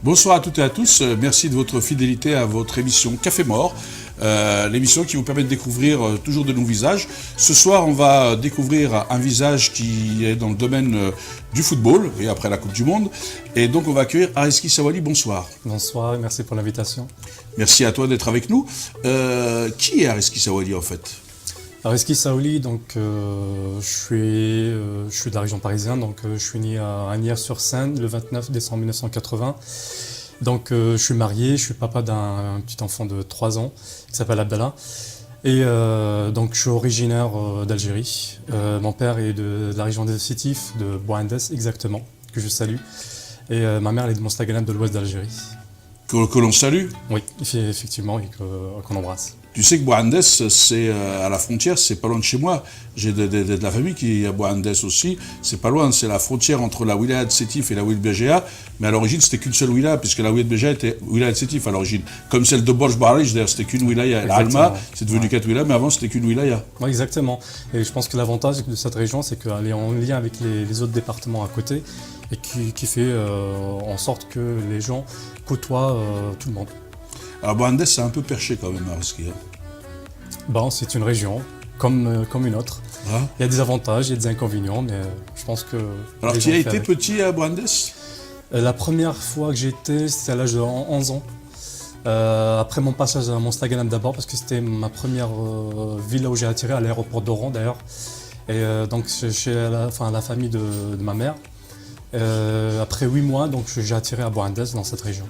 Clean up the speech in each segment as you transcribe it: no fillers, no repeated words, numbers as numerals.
Bonsoir à toutes et à tous, merci de votre fidélité à votre émission Café Mort, l'émission qui vous permet de découvrir toujours de nouveaux visages. Ce soir, on va découvrir un visage qui est dans le domaine du football, et après la Coupe du Monde. Et donc, on va accueillir Ariski Sawali, bonsoir. Bonsoir et merci pour l'invitation. Merci à toi d'être avec nous. Qui est Ariski Sawali en fait? Ariski Sawali, donc je suis de la région parisienne, donc je suis né à Asnières-sur-Seine le 29 décembre 1980. Donc je suis marié, je suis papa d'un petit enfant de 3 ans qui s'appelle Abdallah. Et donc je suis originaire d'Algérie. Mon père est de la région des Sétif, de Bouendes exactement, que je salue. Et ma mère elle est de Mostaganem de l'ouest d'Algérie. Que l'on salue? Oui, effectivement, et qu'on embrasse. Tu sais que Bouendes, c'est à la frontière, c'est pas loin de chez moi. J'ai de la famille qui est à Bouendes aussi. C'est pas loin, c'est la frontière entre la wilaya de Sétif et la wilaya de Béja. Mais à l'origine, c'était qu'une seule wilaya, puisque la wilaya de Béja était wilaya de Sétif à l'origine. Comme celle de Borj-Barij, d'ailleurs, c'était qu'une wilaya. L'Alma, c'est devenu 4 wilayas, mais avant, c'était qu'une wilaya. Oui, exactement. Et je pense que l'avantage de cette région, c'est qu'elle est en lien avec les autres départements à côté et qui fait en sorte que les gens côtoient tout le monde. Alors, Bouendes, c'est un peu perché quand même, Ariski. Bon, c'est une région comme une autre. Ah. Il y a des avantages, il y a des inconvénients, mais je pense que... Alors, tu as été petit à Bouendes? La première fois que j'étais, c'était à l'âge de 11 ans. Après mon passage à Mostaganem d'abord, parce que c'était ma première ville où j'ai atterri, à l'aéroport d'Oran d'ailleurs. Et donc chez la famille de ma mère. Après 8 mois, donc j'ai atterri à Bouendes, dans cette région.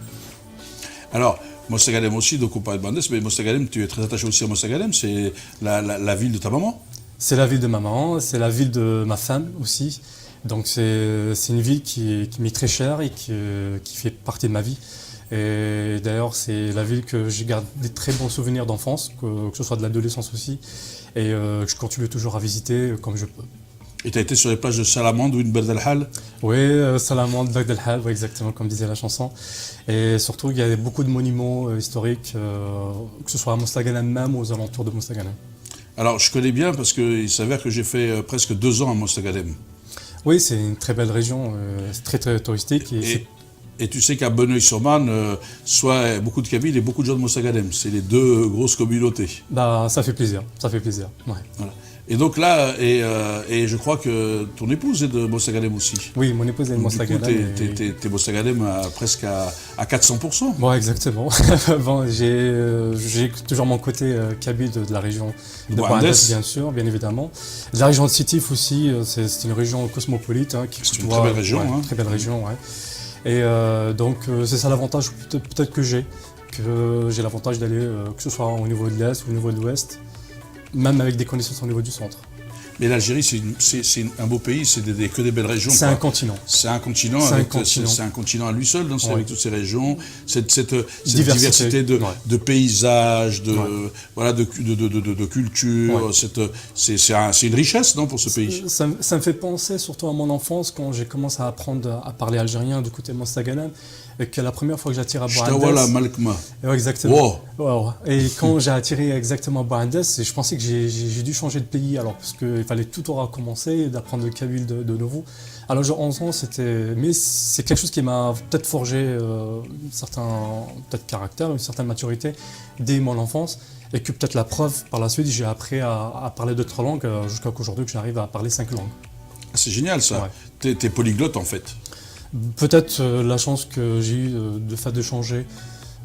Alors, Mostaganem aussi, donc on parle de Bouendes, mais Mostaganem, tu es très attaché aussi à Mostaganem, c'est la ville de ta maman? C'est la ville de ma maman, c'est la ville de ma femme aussi. Donc c'est une ville qui m'est très chère et qui fait partie de ma vie. Et d'ailleurs, c'est la ville que j'ai gardé des très bons souvenirs d'enfance, que ce soit de l'adolescence aussi, et je continue toujours à visiter comme je peux. Et tu as été sur les plages de Salamande ou Berd El Hal? Oui, Salamande, Berd El Hal, oui, exactement comme disait la chanson. Et surtout, il y a beaucoup de monuments historiques, que ce soit à Mostaganem même ou aux alentours de Mostaganem. Alors, je connais bien parce qu'il s'avère que j'ai fait presque 2 ans à Mostaganem. Oui, c'est une très belle région, c'est très, très touristique. Et tu sais qu'à Bonneuil-sur-Marne, soit beaucoup de Kabyles et beaucoup de gens de Mostaganem. C'est les deux grosses communautés. Bah, ça fait plaisir, ouais. Voilà. Et donc là, et je crois que ton épouse est de Mostaganem aussi. Oui, mon épouse est de Mostaganem. Du coup, t'es Mostaganem presque à 400%. Bon, exactement. Bon, j'ai toujours mon côté kabyle de la région de Bouendes, bien sûr, bien évidemment. De la région de Sétif aussi, c'est une région cosmopolite. Hein, c'est une très belle région. Ouais, hein. Très belle région, ouais. Et donc, c'est ça l'avantage peut-être que j'ai l'avantage d'aller, que ce soit au niveau de l'Est ou au niveau de l'Ouest, même avec des connaissances au niveau du centre. Mais l'Algérie, c'est un beau pays, c'est que des belles régions. C'est un continent. C'est un continent. C'est un continent à lui seul, donc avec toutes ces régions, cette diversité de paysages, de culture. Ouais. C'est une richesse, non, pour ce pays. Ça me fait penser surtout à mon enfance, quand j'ai commencé à apprendre à parler algérien du côté de Mostaganem. Et que la première fois que j'ai atterri à Bouendes... Exactement. Wow. Et quand j'ai atterri exactement à Bouendes, je pensais que j'ai dû changer de pays, alors parce qu'il fallait tout recommencer, d'apprendre le kabyle de nouveau. Alors j'ai 11 ans, mais c'est quelque chose qui m'a peut-être forgé un certain caractère, une certaine maturité dès mon enfance, et que peut-être la preuve, par la suite, j'ai appris à parler d'autres langues, jusqu'à qu'aujourd'hui que j'arrive à parler 5 langues. C'est génial ça. Ouais. T'es polyglotte en fait. Peut-être la chance que j'ai eue de changer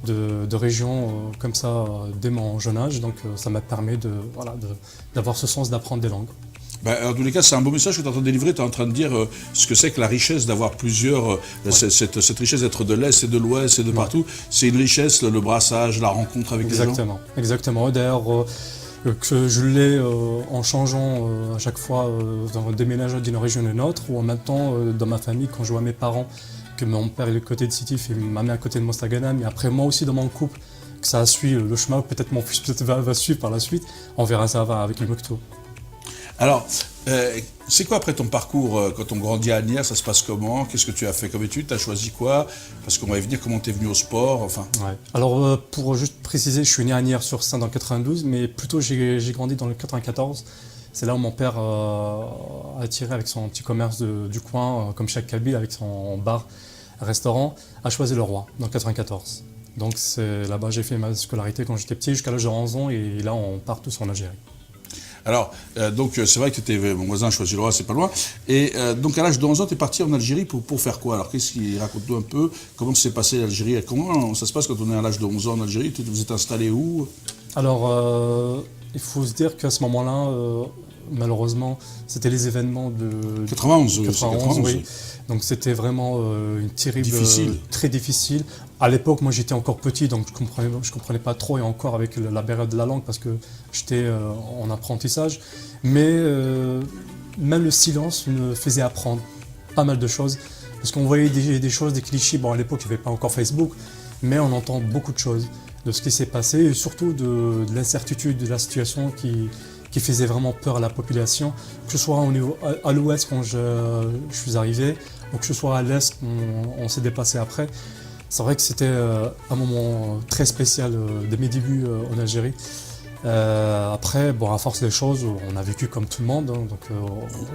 de région comme ça dès mon jeune âge, donc ça m'a permis d'avoir ce sens d'apprendre des langues. En tous les cas, c'est un beau message que tu es en train de délivrer. Tu es en train de dire ce que c'est que la richesse d'avoir plusieurs... cette richesse d'être de l'Est et de l'Ouest et de partout, c'est une richesse, le brassage, la rencontre avec les gens. Exactement. D'ailleurs, que je l'ai en changeant à chaque fois dans le déménage d'une région à une autre, ou en même temps dans ma famille, quand je vois mes parents, que mon père est du côté de Sétif et ma mère à côté de Mostaganem, et après moi aussi dans mon couple, que ça suit le chemin, peut-être mon fils va suivre par la suite, on verra ça avec le Mokto. Alors, c'est quoi après ton parcours quand on grandit à Asnières, ça se passe comment? Qu'est-ce que tu as fait comme études? Tu as choisi quoi? Parce qu'on va y venir, comment tu es venu au sport, enfin. Ouais. Alors, pour juste préciser, je suis né à Asnières-sur-Seine dans le 92, mais plutôt j'ai grandi dans le 94. C'est là où mon père a tiré avec son petit commerce du coin, comme chaque Kabyle, avec son bar restaurant à Choisy-le-Roi, dans 94. Donc là-bas j'ai fait ma scolarité quand j'étais petit, jusqu'à l'âge de 11 ans, et là on part tous en Algérie. Alors, donc c'est vrai que tu étais mon voisin à Choisy-le-Roi, c'est pas loin. Et donc à l'âge de 11 ans, tu es parti en Algérie pour faire quoi? Alors qu'est-ce qu'il raconte-nous un peu? Comment s'est passé l'Algérie? Comment ça se passe quand on est à l'âge de 11 ans en Algérie? Vous êtes installé où? Alors, il faut se dire qu'à ce moment-là, malheureusement, c'était les événements de 91, oui. Donc c'était vraiment une terrible, difficile. Très difficile. À l'époque, moi j'étais encore petit, donc je comprenais pas trop, et encore avec la barrière de la langue, parce que j'étais en apprentissage. Mais même le silence me faisait apprendre pas mal de choses, parce qu'on voyait des choses, des clichés. Bon, à l'époque, il n'y avait pas encore Facebook, mais on entend beaucoup de choses de ce qui s'est passé, et surtout de l'incertitude de la situation qui faisait vraiment peur à la population, que ce soit à l'ouest quand je suis arrivé, ou que ce soit à l'est quand on s'est déplacé après. C'est vrai que c'était un moment très spécial de mes débuts en Algérie. Après, bon, à force des choses, on a vécu comme tout le monde, hein, donc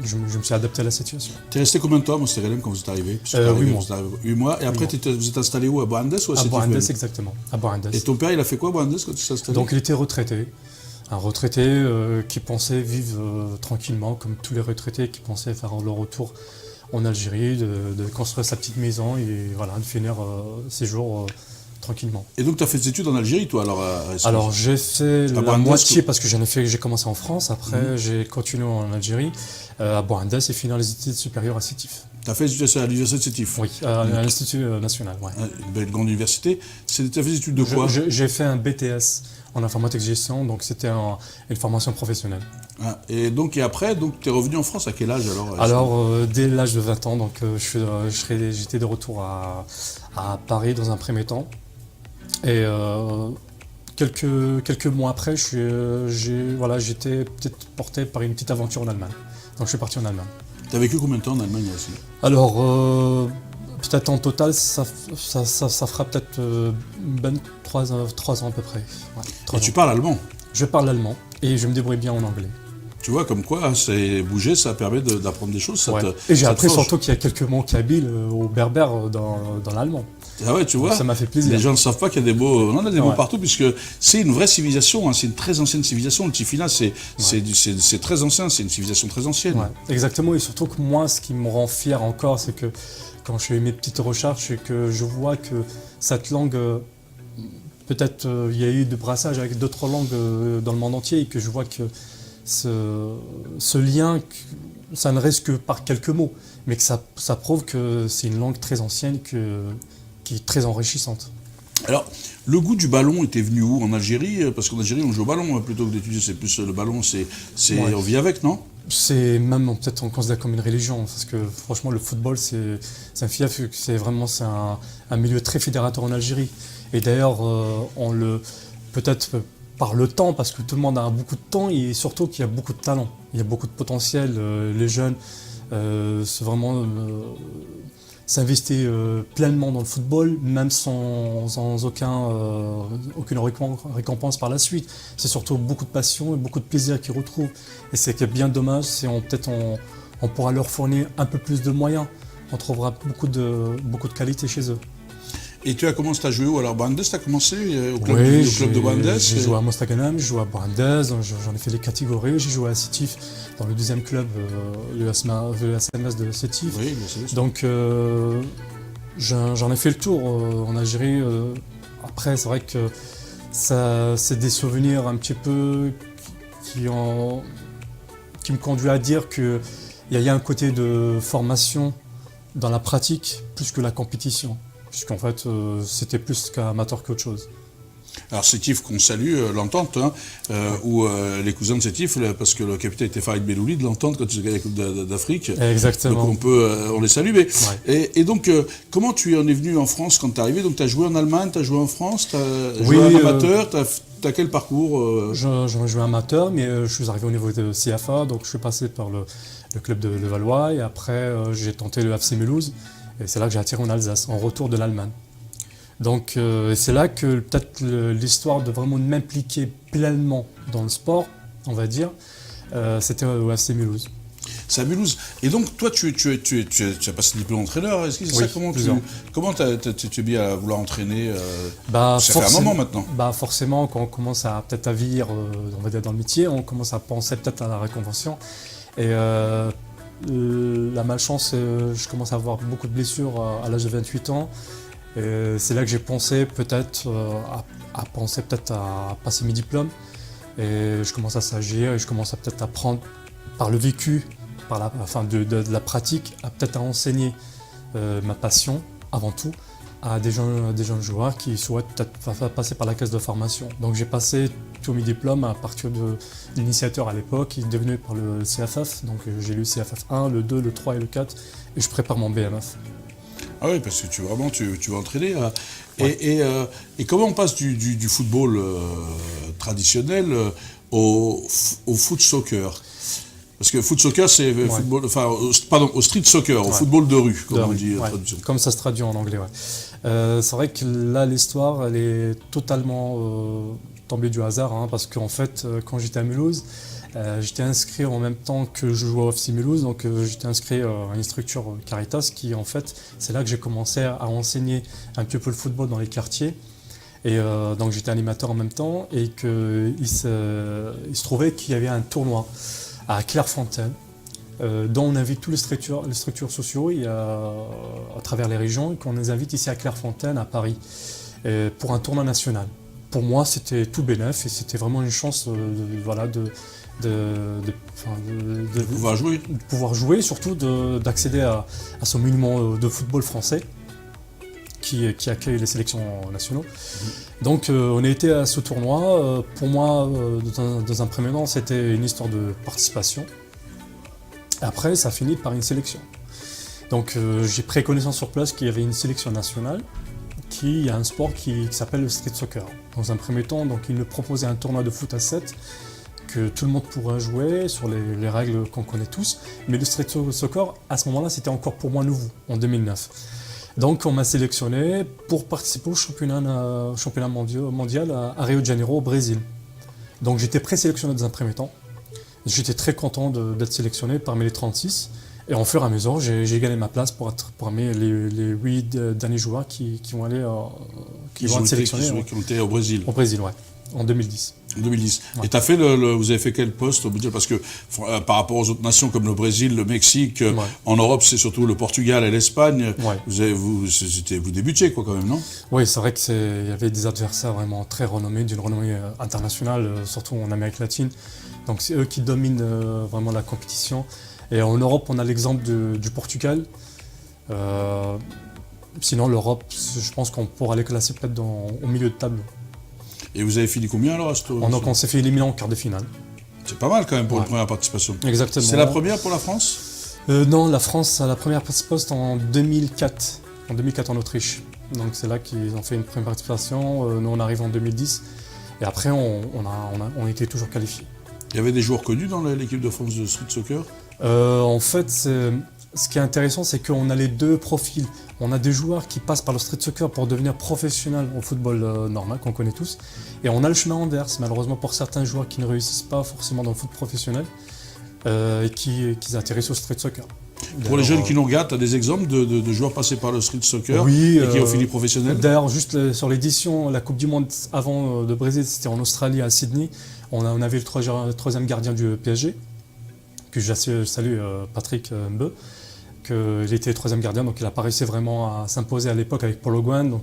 je me suis adapté à la situation. Tu es resté combien de temps à Mostaganem quand vous êtes arrivé? 8 mois. 8 mois. Et après, vous êtes installé où? À Boandes ou à Sétif? À Boandes, exactement. À Boandes. Et ton père, il a fait quoi à Boandes quand tu t'es installé? Donc il était retraité. Un retraité qui pensait vivre tranquillement, comme tous les retraités qui pensaient faire leur retour en Algérie, de construire sa petite maison et voilà, de finir ses jours tranquillement. Et donc tu as fait des études en Algérie, toi alors j'ai fait la moitié parce que j'ai commencé en France, après j'ai continué en Algérie, à Boandes, et fini les études supérieures à Sétif. Tu as fait des études à l'université de Sétif? Oui, à l'Institut national. Ouais. Une belle grande université. Tu as fait des études de quoi? J'ai fait un BTS en informatique gestion, donc c'était une formation professionnelle. Ah, et après, tu es revenu en France à quel âge alors? Alors, dès l'âge de 20 ans, donc j'étais de retour à Paris dans un premier temps. Et quelques mois après, j'étais peut-être porté par une petite aventure en Allemagne. Donc je suis parti en Allemagne. Tu as vécu combien de temps en Allemagne aussi? Alors, peut-être en total, ça fera peut-être 3 ans à peu près. Ouais, et tu parles allemand? Je parle allemand et je me débrouille bien en anglais. Tu vois, comme quoi, c'est bouger, ça permet d'apprendre des choses. Ouais. Et j'ai appris surtout qu'il y a quelques mots kabyles au berbère dans l'allemand. Ah ouais, tu vois, ça m'a fait plaisir. Les gens ne savent pas qu'il y a des mots, on a des mots partout, puisque c'est une vraie civilisation, hein, c'est une très ancienne civilisation. Le Tifina, c'est très ancien, c'est une civilisation très ancienne. Ouais, exactement, et surtout que moi, ce qui me rend fier encore, c'est que quand je fais mes petites recherches, c'est que je vois que cette langue, peut-être il y a eu de brassage avec d'autres langues dans le monde entier, et que je vois que ce lien, ça ne reste que par quelques mots, mais que ça prouve que c'est une langue très ancienne qui est très enrichissante. Alors, le goût du ballon était venu où? En Algérie? Parce qu'en Algérie, on joue au ballon plutôt que d'étudier. C'est plus le ballon, on vit avec, non? C'est même, peut-être on considère comme une religion, parce que franchement, le football, c'est un fief, c'est un milieu très fédérateur en Algérie. Et d'ailleurs, peut-être par le temps, parce que tout le monde a beaucoup de temps, et surtout qu'il y a beaucoup de talent, il y a beaucoup de potentiel. Les jeunes, c'est vraiment s'investir pleinement dans le football, même sans aucune récompense par la suite. C'est surtout beaucoup de passion et beaucoup de plaisir qu'ils retrouvent. Et c'est bien dommage, peut-être on pourra leur fournir un peu plus de moyens. On trouvera beaucoup de qualité chez eux. Et tu as commencé à jouer où? Alors, Boandes, tu as commencé au club de Boandes? J'ai joué à Mostaganem, j'ai joué à Boandes, j'en ai fait les catégories, j'ai joué à Sétif, dans le deuxième club, le SMS de Sétif. Oui, donc, j'en ai fait le tour en Algérie. Après, c'est vrai que c'est des souvenirs un petit peu qui me conduisent à dire qu'il y a un côté de formation dans la pratique plus que la compétition. Puisqu'en fait, c'était plus qu'amateur qu'autre chose. Alors Sétif, qu'on salue, l'entente, hein, ou les cousins de Sétif, parce que le capitaine était Farid Bellouli de l'entente quand ils ont gagné la Coupe d'Afrique. Exactement. Donc on les salue. Mais, et donc, comment tu en es venu en France quand tu es arrivé? Donc tu as joué en Allemagne, tu as joué en France, tu as joué en amateur, tu as quel parcours? J'en ai joué amateur, mais je suis arrivé au niveau de CFA, donc je suis passé par le club de Valois, et après j'ai tenté le FC Mulhouse. Et c'est là que j'ai atterri en Alsace, en retour de l'Allemagne. Donc c'est là que peut-être l'histoire de vraiment m'impliquer pleinement dans le sport, on va dire, c'était au FC Mulhouse. à Mulhouse. Et donc, toi, tu as passé le diplôme d'entraîneur. Est-ce que c'est ça? Comment tu es bien à vouloir entraîner ça fait un moment maintenant. Forcément, quand on commence à peut-être à vieillir, on va dire dans le métier, on commence à penser peut-être à la reconversion. Et la malchance, je commence à avoir beaucoup de blessures à l'âge de 28 ans. Et c'est là que j'ai pensé peut-être à passer mes diplômes. Et je commence à s'agir et je commence à peut-être apprendre par le vécu, de la pratique, à enseigner ma passion avant tout à des jeunes joueurs qui souhaitent peut-être passer par la case de formation. Donc j'ai passé tous mes diplômes à partir de l'initiateur à l'époque, qui est devenu par le CFF. Donc j'ai lu CFF 1, le 2, le 3 et le 4 et je prépare mon BMF. Ah oui, parce que tu vas entraîner. Ouais. Et comment on passe du football traditionnel au foot soccer? Parce que foot soccer, c'est football, au street soccer, au football de rue, comme on dit. Comme ça se traduit en anglais. C'est vrai que là, l'histoire, elle est totalement tombée du hasard, parce qu'en fait, quand j'étais à Mulhouse, j'étais inscrit en même temps que je jouais au FC Mulhouse, donc j'étais inscrit à une structure Caritas qui, en fait, c'est là que j'ai commencé à enseigner un petit peu le football dans les quartiers. Et donc j'étais animateur en même temps et qu'il se trouvait qu'il y avait un tournoi à Clairefontaine, dont on invite tous les structures sociaux à travers les régions, et qu'on les invite ici à Clairefontaine, à Paris, pour un tournoi national. Pour moi, c'était tout bénef et c'était vraiment une chance de pouvoir jouer, surtout d'accéder à ce monument de football français qui accueille les sélections nationaux. Donc on a été à ce tournoi. Pour moi, dans un premier temps, c'était une histoire de participation. Après, ça finit par une sélection. Donc j'ai pris connaissance sur place qu'il y avait une sélection nationale, il y a un sport qui s'appelle le street soccer. Dans un premier temps, donc, il me proposait un tournoi de foot à 7 que tout le monde pourrait jouer sur les règles qu'on connaît tous. Mais le street soccer, à ce moment-là, c'était encore pour moi nouveau, en 2009. Donc on m'a sélectionné pour participer au championnat mondial à Rio de Janeiro, au Brésil. Donc j'étais présélectionné dans un premier temps. J'étais très content d'être sélectionné parmi les 36. Et en fur et à mesure, j'ai gagné ma place pour être parmi les 8 derniers joueurs qui vont être sélectionnés. Qui ont été au Brésil. Au Brésil, ouais, en 2010. En 2010. Ouais. Et vous avez fait quel poste au Mondial? Parce que par rapport aux autres nations comme le Brésil, le Mexique, en Europe, c'est surtout le Portugal et l'Espagne. Ouais. Vous débutiez quand même, non? Oui, c'est vrai qu'il y avait des adversaires vraiment très renommés, d'une renommée internationale, surtout en Amérique latine. Donc c'est eux qui dominent vraiment la compétition. Et en Europe, on a l'exemple du Portugal. Sinon, l'Europe, je pense qu'on pourra les classer peut-être au milieu de table. Et vous avez fini combien alors Donc on s'est fait éliminer en quart de finale. C'est pas mal quand même pour une première participation. Exactement. C'est la première pour la France? Non, la France a la première participation en 2004. En 2004 en Autriche. Donc c'est là qu'ils ont fait une première participation. Nous on arrive en 2010. Et après on était toujours qualifiés. Il y avait des joueurs connus dans l'équipe de France de street soccer? En fait, ce qui est intéressant, c'est qu'on a les deux profils. On a des joueurs qui passent par le street soccer pour devenir professionnels au football normal, qu'on connaît tous. Et on a le chemin inverse, malheureusement pour certains joueurs qui ne réussissent pas forcément dans le foot professionnel et qui atterrissent au street soccer. Pour les jeunes qui nous regardent, tu as des exemples de joueurs passés par le street soccer et qui ont fini professionnels? D'ailleurs, juste sur l'édition, la Coupe du Monde avant de Brésil, c'était en Australie, à Sydney. On avait le troisième gardien du PSG, que je salue, Patrick Mbeu, qu'il était troisième gardien, donc il n'a pas réussi vraiment à s'imposer à l'époque avec Paul Oguen,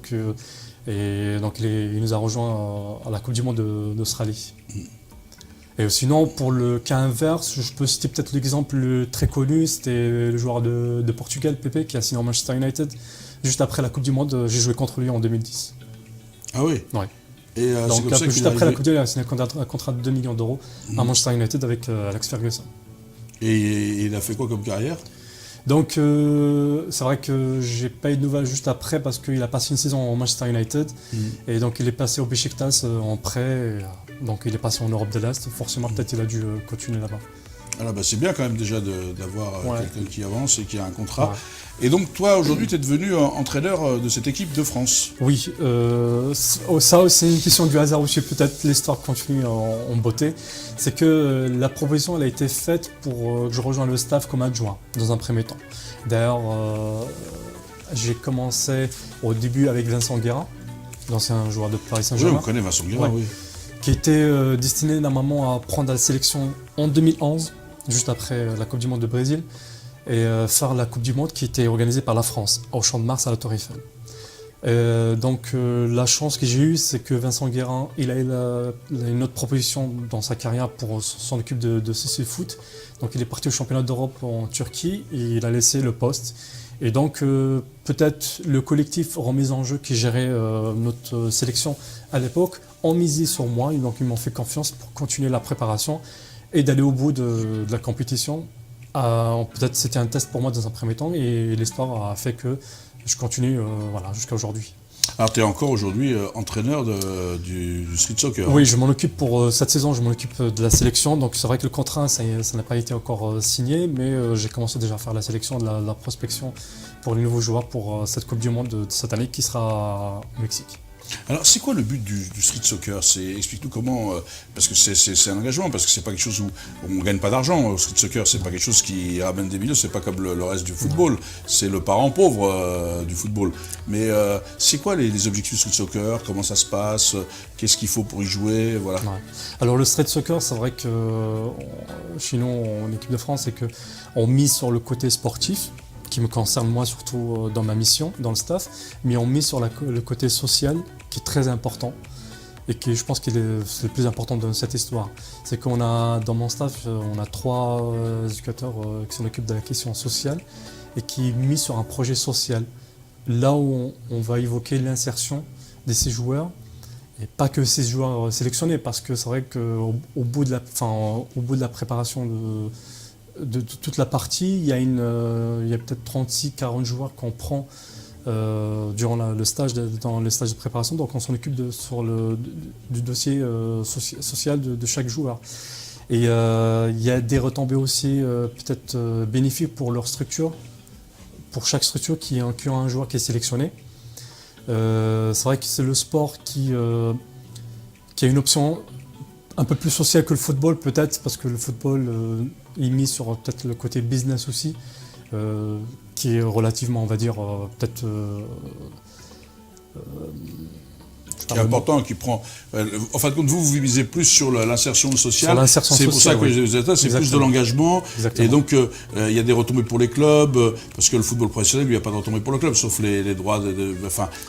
il nous a rejoint à la Coupe du Monde d'Australie. Et sinon, pour le cas inverse, je peux citer peut-être l'exemple très connu, c'était le joueur de Portugal, Pepe, qui a signé en Manchester United. Juste après la Coupe du Monde, j'ai joué contre lui en 2010. Ah oui? Ouais. Et donc là, juste après la Coupe du Monde, il a signé un contrat de 2 millions d'euros à Manchester United avec Alex Ferguson. Et il a fait quoi comme carrière? Donc c'est vrai que j'ai pas eu de nouvelles juste après parce qu'il a passé une saison en Manchester United et donc il est passé au Beşiktaş en prêt, donc il est passé en Europe de l'Est, forcément peut-être il a dû continuer là-bas. Alors c'est bien quand même déjà d'avoir quelqu'un qui avance et qui a un contrat. Ouais. Et donc toi aujourd'hui tu es devenu entraîneur de cette équipe de France. Oui, ça c'est une question du hasard aussi, peut-être l'histoire continue en beauté. C'est que la proposition elle a été faite pour que je rejoigne le staff comme adjoint dans un premier temps. D'ailleurs j'ai commencé au début avec Vincent Guérin, l'ancien joueur de Paris Saint-Germain. Oui, on connaît Vincent Guérin, oui. Qui était destiné normalement à prendre la sélection en 2011, juste après la Coupe du Monde de Brésil, et faire la Coupe du Monde qui était organisée par la France, au Champ de Mars à la Tour Eiffel. Donc la chance que j'ai eue, c'est que Vincent Guérin, il a eu une autre proposition dans sa carrière pour s'en occuper de CC Foot. Donc il est parti au championnat d'Europe en Turquie et il a laissé le poste. Et donc peut-être le collectif remise en jeu qui gérait notre sélection à l'époque ont misé sur moi, et donc ils m'ont fait confiance pour continuer la préparation et d'aller au bout de la compétition. Peut-être c'était un test pour moi dans un premier temps et l'histoire a fait que je continue jusqu'à aujourd'hui. Alors tu es encore aujourd'hui entraîneur du street soccer. Oui, je m'en occupe pour cette saison, je m'en occupe de la sélection. Donc c'est vrai que le contrat, ça n'a pas été encore signé, mais j'ai commencé déjà à faire la sélection, de la prospection pour les nouveaux joueurs pour cette Coupe du Monde de cette année qui sera au Mexique. Alors, c'est quoi le but du street soccer? Explique-nous comment, parce que c'est un engagement, parce que c'est pas quelque chose où on gagne pas d'argent au street soccer, c'est pas quelque chose qui ramène des millions, c'est pas comme le reste du football, c'est le parent pauvre du football. Mais c'est quoi les objectifs du street soccer? Comment ça se passe? Qu'est-ce qu'il faut pour y jouer? Voilà. Ouais. Alors, le street soccer, c'est vrai que chez nous, en équipe de France, c'est qu'on mise sur le côté sportif, qui me concerne moi surtout dans ma mission, dans le staff, mais on mise sur le côté social qui est très important et qui je pense que c'est le plus important de cette histoire. C'est qu'on a dans mon staff, on a 3 éducateurs qui s'en occupent de la question sociale et qui misent sur un projet social. Là où on va évoquer l'insertion de ces joueurs et pas que ces joueurs sélectionnés, parce que c'est vrai qu'au bout de la préparation de toute la partie, il y a peut-être 36-40 joueurs qu'on prend durant dans les stages de préparation, donc on s'en occupe du dossier social de chaque joueur. Et il y a des retombées aussi peut-être bénéfiques pour leur structure, pour chaque structure qui a un joueur qui est sélectionné. C'est vrai que c'est le sport qui a une option un peu plus sociale que le football peut-être, parce que le football il mise sur peut-être le côté business aussi, qui est relativement, on va dire, peut-être... qui est important, qui prend... en fin de compte, vous misez plus sur l'insertion sociale. Sur l'insertion sociale, c'est pour ça que c'est plus de l'engagement. Exactement. Et donc, il y a des retombées pour les clubs, parce que le football professionnel, il n'y a pas de retombées pour le club, sauf les droits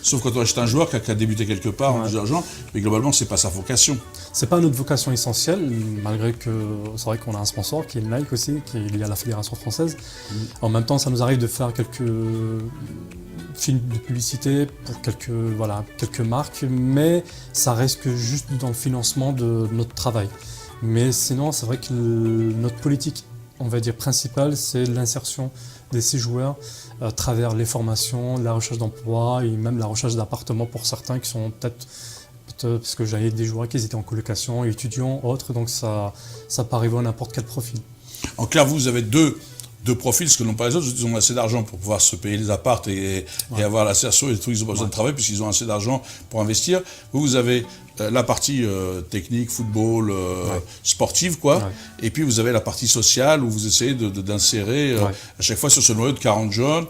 sauf quand on achète un joueur qui a débuté quelque part, on a de l'argent, mais globalement, c'est pas sa vocation. C'est pas notre vocation essentielle, malgré que c'est vrai qu'on a un sponsor qui est Nike aussi, qui est lié à la Fédération française. En même temps, ça nous arrive de faire quelques films de publicité pour quelques marques, mais ça reste que juste dans le financement de notre travail. Mais sinon, c'est vrai que notre politique, on va dire principale, c'est l'insertion de ces joueurs à travers les formations, la recherche d'emploi et même la recherche d'appartements pour certains qui sont peut-être parce que j'avais des joueurs qui étaient en colocation, étudiants, autres, donc ça peut arriver à n'importe quel profil. En clair, vous avez deux profils, ce que n'ont pas les autres, ils ont assez d'argent pour pouvoir se payer les apparts et avoir l'insertion et les trucs, ils n'ont pas besoin de travail puisqu'ils ont assez d'argent pour investir. Vous avez la partie technique, football, sportive, quoi. Ouais. Et puis vous avez la partie sociale où vous essayez d'insérer à chaque fois sur ce noyau de 40 jeunes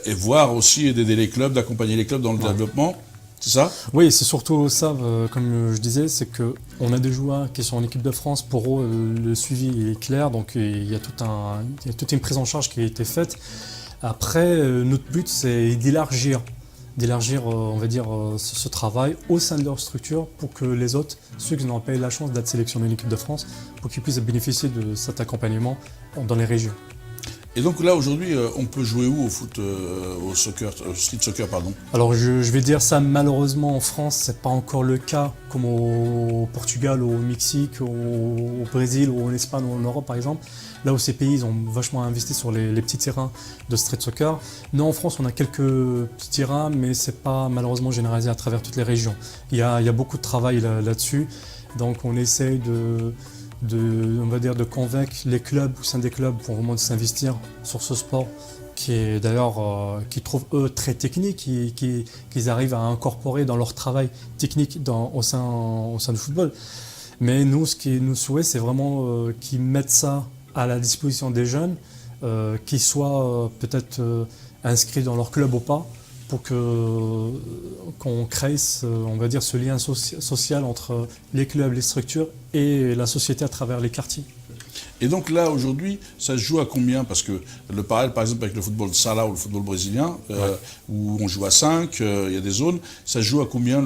et voir aussi d'aider les clubs, d'accompagner les clubs dans le développement. C'est ça? Oui, c'est surtout ça, comme je disais, c'est qu'on a des joueurs qui sont en équipe de France, pour eux le suivi est clair, donc il y a toute une prise en charge qui a été faite. Après, notre but c'est d'élargir, on va dire, ce travail au sein de leur structure pour que les autres, ceux qui n'ont pas eu la chance d'être sélectionnés en équipe de France, pour qu'ils puissent bénéficier de cet accompagnement dans les régions. Et donc là, aujourd'hui, on peut jouer où au foot, au street soccer, pardon? Alors je vais dire ça, malheureusement en France, c'est pas encore le cas, comme au Portugal, au Mexique, au Brésil, ou en Espagne, ou en Europe par exemple. Là où ces pays, ils ont vachement investi sur les petits terrains de street soccer. Nous en France, on a quelques petits terrains, mais c'est pas malheureusement généralisé à travers toutes les régions. Il y a beaucoup de travail là-dessus, donc on essaye de on va dire, de convaincre les clubs au sein des clubs pour vraiment s'investir sur ce sport qui est d'ailleurs, qu'ils trouvent eux très technique, qu'ils arrivent à incorporer dans leur travail technique au sein du football. Mais nous, ce qui nous souhaite, c'est vraiment qu'ils mettent ça à la disposition des jeunes, qu'ils soient peut-être inscrits dans leur club ou pas, pour qu'on crée on va dire, ce lien social entre les clubs, les structures et la société à travers les quartiers. Et donc là, aujourd'hui, ça se joue à combien? Parce que le parallèle, par exemple, avec le football sala ou le football brésilien, où on joue à 5, il y a des zones, ça se joue à combien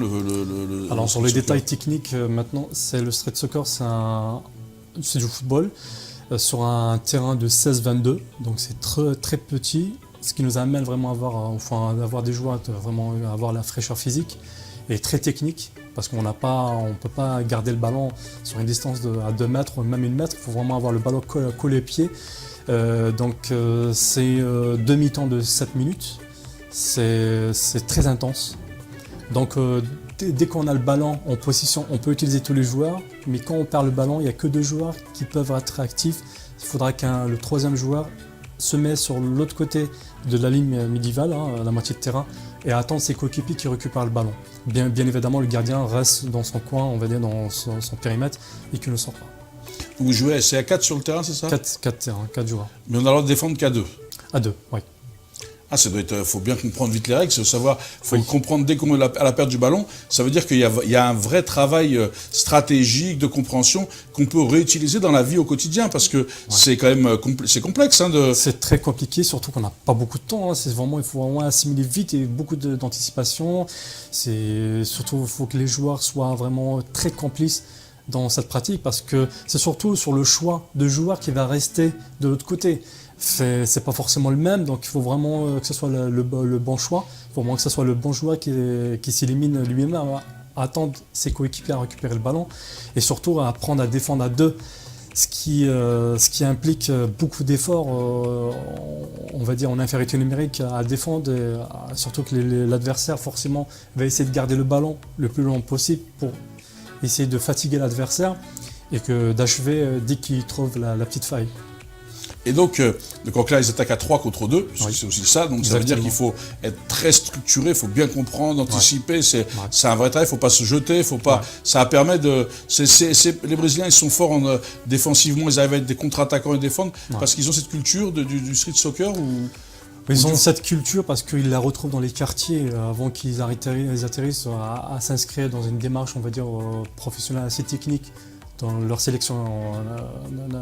Alors sur les détails techniques, maintenant, c'est le street soccer, c'est du football sur un terrain de 16-22, donc c'est très, très petit, ce qui nous amène vraiment à avoir des joueurs, vraiment avoir la fraîcheur physique et très technique, parce qu'on ne peut pas garder le ballon sur une distance à 2 mètres ou même 1 mètre, il faut vraiment avoir le ballon collé aux pieds. C'est 2 mi-temps de 7 minutes, c'est très intense. Donc dès qu'on a le ballon en position, on peut utiliser tous les joueurs, mais quand on perd le ballon, il n'y a que 2 joueurs qui peuvent être actifs. Il faudra le 3e joueur se met sur l'autre côté de la ligne médiévale, la moitié de terrain, et attendre ses coéquipiers qui récupèrent le ballon. Bien évidemment, le gardien reste dans son coin, on va dire dans son périmètre, et qu'il ne sort pas. Vous jouez, c'est à 4 sur le terrain, c'est ça? 4 joueurs. Mais on a le droit de défendre qu'à 2? À 2, oui. Ah, ça doit être, faut bien comprendre vite les règles, faut comprendre dès qu'on est à la perte du ballon. Ça veut dire qu'il y a un vrai travail stratégique de compréhension qu'on peut réutiliser dans la vie au quotidien, parce que c'est quand même c'est complexe. C'est très compliqué, surtout qu'on n'a pas beaucoup de temps. Il faut vraiment assimiler vite et beaucoup d'anticipation. Surtout, il faut que les joueurs soient vraiment très complices dans cette pratique, parce que c'est surtout sur le choix de joueur qui va rester de l'autre côté. C'est pas forcément le même, donc il faut vraiment que ce soit le bon choix. Il faut vraiment que ce soit le bon joueur qui s'élimine lui-même à attendre ses coéquipiers à récupérer le ballon, et surtout à apprendre à défendre à 2, ce qui implique beaucoup d'efforts, on va dire en infériorité numérique, à défendre, et surtout que l'adversaire forcément va essayer de garder le ballon le plus long possible pour essayer de fatiguer l'adversaire et d'achever dès qu'il trouve la petite faille. Et donc là, ils attaquent à 3 contre 2, c'est aussi ça. Donc ça veut dire qu'il faut être très structuré, il faut bien comprendre, anticiper. C'est un vrai travail, il ne faut pas se jeter, ça permet de. Les Brésiliens, ils sont forts défensivement, ils arrivent à être des contre-attaquants et défendre parce qu'ils ont cette culture du street soccer Ils ont cette culture parce qu'ils la retrouvent dans les quartiers avant qu'ils atterrissent à s'inscrire dans une démarche, on va dire, professionnelle assez technique dans leur sélection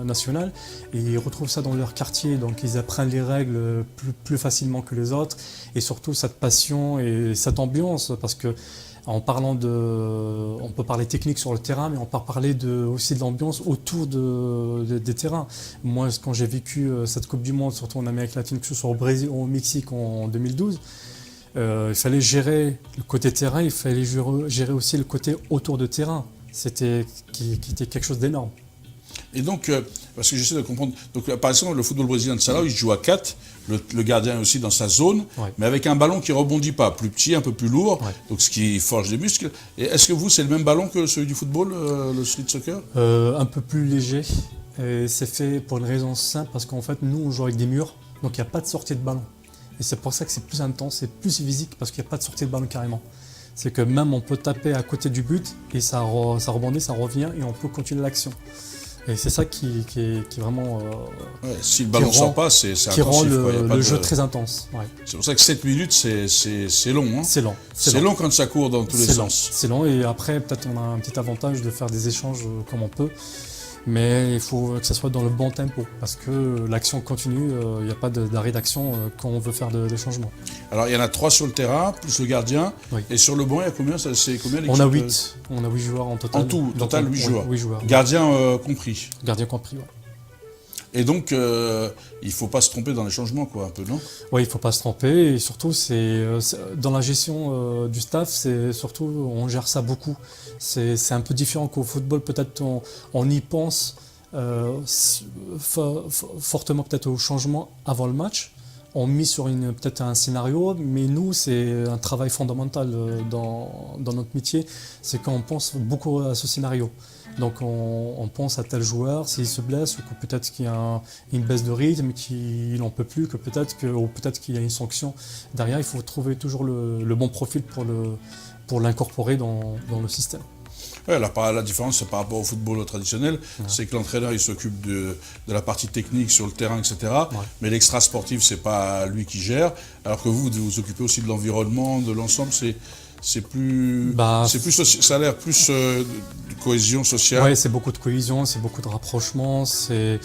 nationale, et ils retrouvent ça dans leur quartier, donc ils apprennent les règles plus facilement que les autres, et surtout cette passion et cette ambiance, parce que on peut parler technique sur le terrain, mais on peut parler aussi de l'ambiance autour des terrains. Moi, quand j'ai vécu cette Coupe du Monde, surtout en Amérique latine, que ce soit au Brésil ou au Mexique en 2012, il fallait gérer le côté terrain, il fallait gérer aussi le côté autour de terrain. Qui était quelque chose d'énorme. Et donc, parce que j'essaie de comprendre, donc par exemple le football brésilien de Salao, il joue à 4, le gardien est aussi dans sa zone, mais avec un ballon qui ne rebondit pas, plus petit, un peu plus lourd, donc ce qui forge les muscles. Et est-ce que vous, c'est le même ballon que celui du football, le street soccer? Un peu plus léger, et c'est fait pour une raison simple, parce qu'en fait, nous, on joue avec des murs, donc il n'y a pas de sortie de ballon. Et c'est pour ça que c'est plus intense, c'est plus physique, parce qu'il n'y a pas de sortie de ballon carrément. C'est que même on peut taper à côté du but et ça rebondit, ça revient et on peut continuer l'action. Et c'est ça qui est vraiment... si le ballon ne sort pas, c'est intensif. Qui rend le jeu très intense. Ouais. C'est pour ça que 7 minutes, c'est long. C'est long. C'est long quand ça court dans tous les sens. C'est long, et après, peut-être on a un petit avantage de faire des échanges comme on peut. Mais il faut que ça soit dans le bon tempo, parce que l'action continue, il n'y a pas d'arrêt d'action quand on veut faire des changements. Alors il y en a 3 sur le terrain, plus le gardien, et sur le banc il y a combien? C'est combien l'équipe? On a 8 joueurs en total. En tout, total 8 joueurs. 8 joueurs. Gardien compris. Gardien compris, oui. Et donc, il ne faut pas se tromper dans les changements, quoi, un peu, non? Oui, il ne faut pas se tromper. Et surtout, dans la gestion du staff, on gère ça beaucoup. C'est un peu différent qu'au football. Peut-être on y pense fortement peut-être au changement avant le match. On mise sur peut-être un scénario, mais nous, c'est un travail fondamental dans notre métier. C'est qu'on pense beaucoup à ce scénario. Donc on pense à tel joueur, s'il se blesse, ou que peut-être qu'il y a une baisse de rythme, qu'il n'en peut plus, ou peut-être qu'il y a une sanction. Derrière, il faut trouver toujours le bon profil pour l'incorporer dans le système. Ouais, la différence par rapport au football traditionnel, c'est que l'entraîneur il s'occupe de la partie technique sur le terrain, etc. Mais l'extra sportif, c'est pas lui qui gère. Alors que vous vous occupez aussi de l'environnement, de l'ensemble. C'est plus, ça a l'air plus de cohésion sociale. Oui, c'est beaucoup de cohésion, c'est beaucoup de rapprochement, c'est,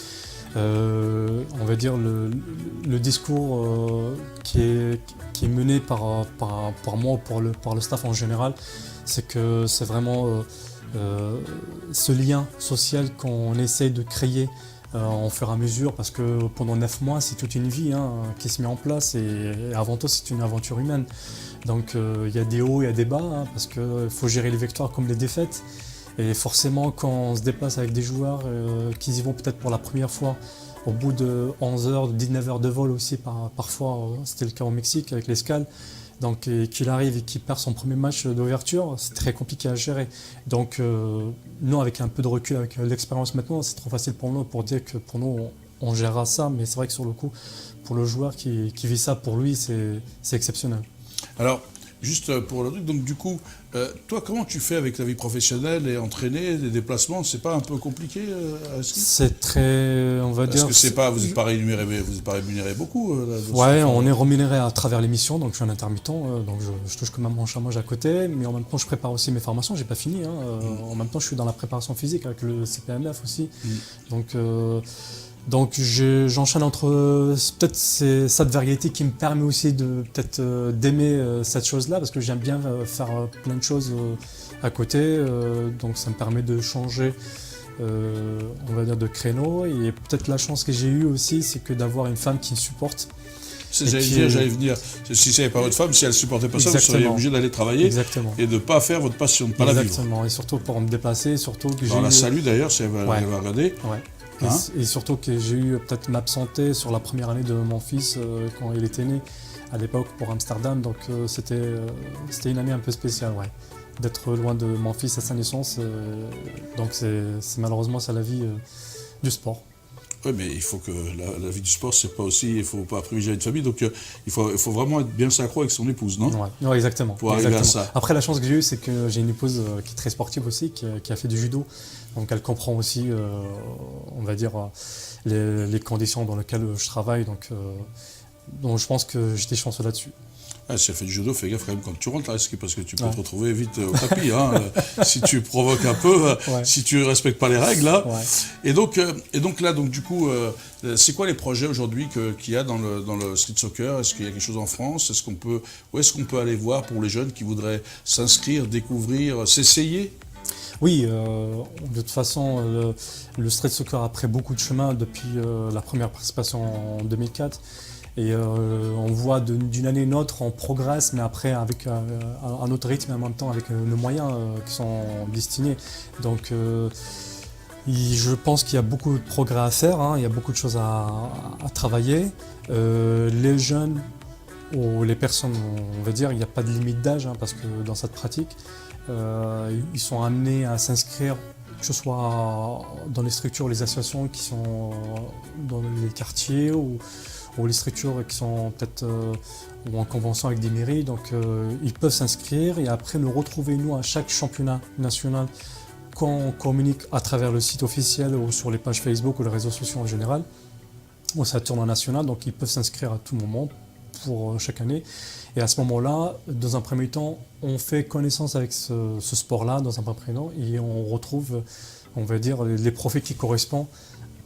on va dire, le discours qui est mené par moi, par le staff en général, c'est que c'est vraiment ce lien social qu'on essaye de créer en fur et à mesure, parce que pendant 9 mois, c'est toute une vie qui se met en place, et avant tout, c'est une aventure humaine. Donc il y a des hauts, il y a des bas, parce qu'il faut gérer les victoires comme les défaites. Et forcément, quand on se déplace avec des joueurs qui y vont peut-être pour la première fois, au bout de 11 heures, 19 heures de vol aussi, parfois, c'était le cas au Mexique avec l'escale, donc qu'il arrive et qu'il perd son premier match d'ouverture, c'est très compliqué à gérer. Donc nous, avec un peu de recul, avec l'expérience maintenant, c'est trop facile pour nous pour dire que pour nous, on gérera ça, mais c'est vrai que sur le coup, pour le joueur qui vit ça, pour lui, c'est exceptionnel. Alors, juste pour le truc, donc du coup, toi, comment tu fais avec la vie professionnelle et entraîner, des déplacements, c'est pas un peu compliqué à ski ? C'est très, on va dire... Parce que vous n'êtes pas rémunéré beaucoup ouais, on est rémunéré à travers l'émission, donc je suis un intermittent, donc je touche quand même mon chômage à côté, mais en même temps, je prépare aussi mes formations, j'ai pas fini. En même temps, je suis dans la préparation physique avec le CPMF aussi. Donc j'enchaîne entre peut-être cette variété qui me permet aussi d'aimer cette chose-là, parce que j'aime bien faire plein de choses à côté, donc ça me permet de changer, on va dire, de créneau. Et peut-être la chance que j'ai eue aussi, c'est que d'avoir une femme qui me supporte. J'allais venir. Si ce n'était pas votre femme, si elle ne supportait pas ça, vous seriez obligé d'aller travailler et de ne pas faire votre passion, de ne pas la vivre. Exactement, et surtout pour me déplacer, surtout que la salue d'ailleurs, si elle va regarder. Ouais. Et surtout que j'ai eu peut-être m'absenter sur la première année de mon fils quand il était né à l'époque pour Amsterdam, donc c'était une année un peu spéciale, d'être loin de mon fils à sa naissance, donc c'est malheureusement c'est la vie du sport. Oui, mais il faut que la vie du sport, c'est pas aussi, il faut pas privilégier une famille, donc il faut vraiment être bien synchro avec son épouse, non ? Ouais, exactement. Pour arriver à ça. Après, la chance que j'ai eue, c'est que j'ai une épouse qui est très sportive aussi, qui a fait du judo, donc elle comprend aussi, on va dire, les conditions dans lesquelles je travaille, donc je pense que j'étais chanceux là-dessus. Ah, si elle fait du judo, fais gaffe quand même quand tu rentres, parce que tu peux te retrouver vite au tapis, si tu provoques un peu, si tu ne respectes pas les règles. Là. Ouais. Et donc là, du coup, c'est quoi les projets aujourd'hui qu'il y a dans le street soccer ? Est-ce qu'il y a quelque chose en France ? Où est-ce qu'on peut aller voir pour les jeunes qui voudraient s'inscrire, découvrir, s'essayer ? Oui, de toute façon, le street soccer a pris beaucoup de chemin depuis la première participation en 2004. Et on voit d'une année à une autre, on progresse, mais après avec un autre rythme et en même temps avec nos moyens qui sont destinés. Donc je pense qu'il y a beaucoup de progrès à faire, il y a beaucoup de choses à travailler. Les jeunes ou les personnes, on va dire, il n'y a pas de limite d'âge, parce que dans cette pratique, ils sont amenés à s'inscrire, que ce soit dans les structures, les associations qui sont dans les quartiers ou les structures qui sont peut-être en convention avec des mairies, donc ils peuvent s'inscrire et après nous retrouver nous à chaque championnat national quand on communique à travers le site officiel ou sur les pages Facebook ou les réseaux sociaux en général, où ça tourne en national, donc ils peuvent s'inscrire à tout moment pour chaque année. Et à ce moment-là, dans un premier temps, on fait connaissance avec ce sport-là dans un premier temps et on retrouve, on va dire, les profils qui correspondent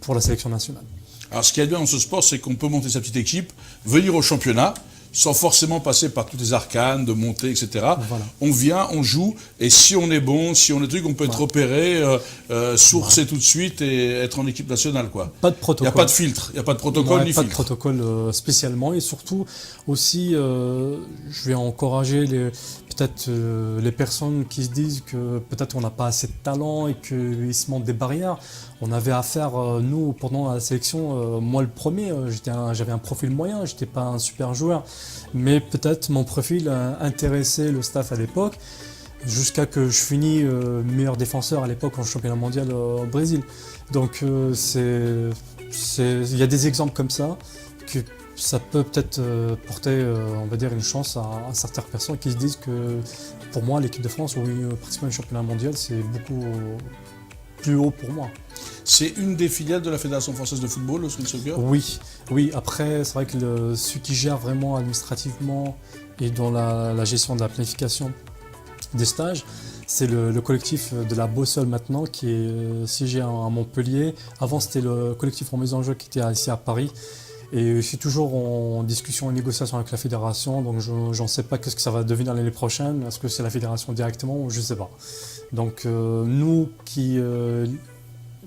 pour la sélection nationale. Alors ce qui est bien dans ce sport, c'est qu'on peut monter sa petite équipe, venir au championnat, sans forcément passer par toutes les arcanes, de monter, etc. Voilà. On vient, on joue, et si on est bon, si on est truc, on peut être repéré, sourcé tout de suite et être en équipe nationale, quoi. Pas de protocole. Il n'y a pas de filtre, il n'y a pas de protocole ni filtre. Pas de protocole spécialement, et surtout aussi, je vais encourager peut-être les personnes qui se disent que peut-être on n'a pas assez de talent et qu'ils se montent des barrières. On avait affaire, nous, pendant la sélection, moi le premier, j'avais un profil moyen, je n'étais pas un super joueur, mais peut-être mon profil intéressait le staff à l'époque. jusqu'à que je finis meilleur défenseur à l'époque en championnat mondial au Brésil. Donc il y a des exemples comme ça que ça peut peut-être porter, on va dire, une chance à certaines personnes qui se disent que pour moi l'équipe de France ou participer au championnat mondial c'est beaucoup plus haut pour moi. C'est une des filiales de la Fédération française de football, le street soccer? Oui. Après, c'est vrai que celui qui gère vraiment administrativement et dans la gestion de la planification des stages, c'est le collectif de la Boussole maintenant qui est siégé à Montpellier. Avant, c'était le collectif en maison de jeu qui était ici à Paris. Et je suis toujours en discussion, en négociation avec la fédération, donc je n'en sais pas ce que ça va devenir l'année prochaine. Est-ce que c'est la fédération directement ou je ne sais pas. Donc nous qui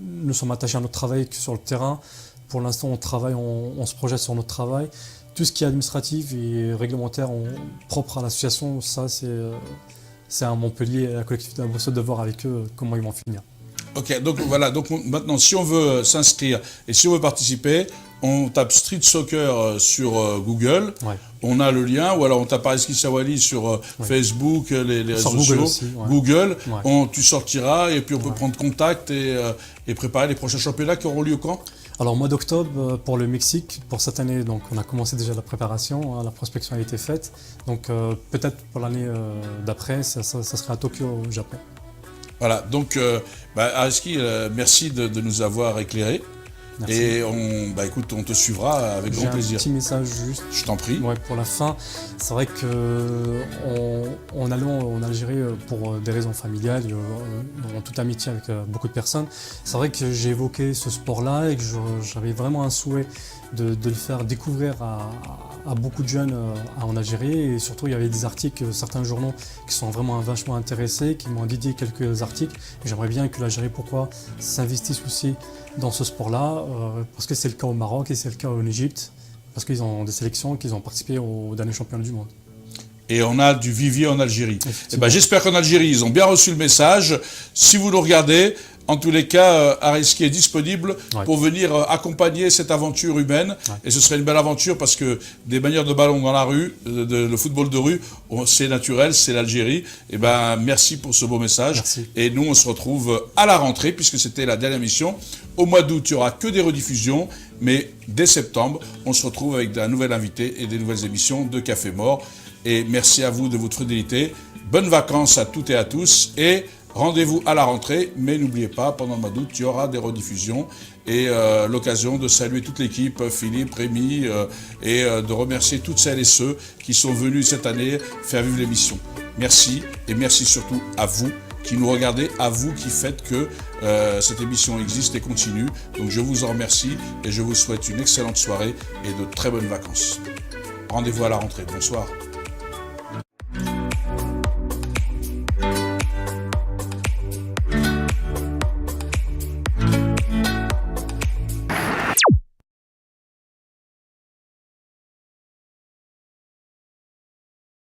nous sommes attachés à notre travail sur le terrain, pour l'instant on travaille, on se projette sur notre travail. Tout ce qui est administratif et réglementaire propre à l'association, ça c'est à Montpellier et à la collectivité de la Boussole de voir avec eux comment ils vont finir. Ok, donc voilà, donc maintenant si on veut s'inscrire et si on veut participer, on tape Street Soccer sur Google, Ouais. On a le lien, ou alors on tape Ariski Sawali sur Facebook, les réseaux sociaux, aussi, ouais. Google, Ouais. Tu sortiras et puis on peut prendre contact et préparer les prochains championnats qui auront lieu quand? Alors, au mois d'octobre, pour le Mexique, pour cette année, donc on a commencé déjà la préparation, la prospection a été faite. Donc peut-être pour l'année d'après, ça sera à Tokyo, au Japon. Voilà, donc Ariski, merci de nous avoir éclairés. Merci. Et écoute, on te suivra avec grand plaisir. J'ai un petit message juste. Je t'en prie. Ouais, pour la fin, c'est vrai que en allant en Algérie pour des raisons familiales, en toute amitié avec beaucoup de personnes, c'est vrai que j'ai évoqué ce sport-là et que j'avais vraiment un souhait de le faire découvrir à beaucoup de jeunes en Algérie. Et surtout, il y avait des articles, certains journaux qui sont vraiment vachement intéressés, qui m'ont dédié quelques articles. Et j'aimerais bien que l'Algérie, pourquoi, s'investisse aussi dans ce sport-là, parce que c'est le cas au Maroc et c'est le cas en Égypte, parce qu'ils ont des sélections, qu'ils ont participé aux derniers championnats du monde. Et on a du vivier en Algérie. J'espère qu'en Algérie, ils ont bien reçu le message. Si vous nous regardez, en tous les cas, Ariski est disponible pour venir accompagner cette aventure humaine. Ouais. Et ce serait une belle aventure parce que des manières de ballon dans la rue, le football de rue, c'est naturel, c'est l'Algérie. Merci pour ce beau message. Merci. Et nous, on se retrouve à la rentrée puisque c'était la dernière émission. Au mois d'août, il n'y aura que des rediffusions. Mais dès septembre, on se retrouve avec un nouvel invité et des nouvelles émissions de Café Mort. Et merci à vous de votre fidélité. Bonnes vacances à toutes et à tous. Et rendez-vous à la rentrée, mais n'oubliez pas, pendant le mois d'août, il y aura des rediffusions et l'occasion de saluer toute l'équipe, Philippe, Rémi, et de remercier toutes celles et ceux qui sont venus cette année faire vivre l'émission. Merci, et merci surtout à vous qui nous regardez, à vous qui faites que cette émission existe et continue. Donc je vous en remercie et je vous souhaite une excellente soirée et de très bonnes vacances. Rendez-vous à la rentrée. Bonsoir.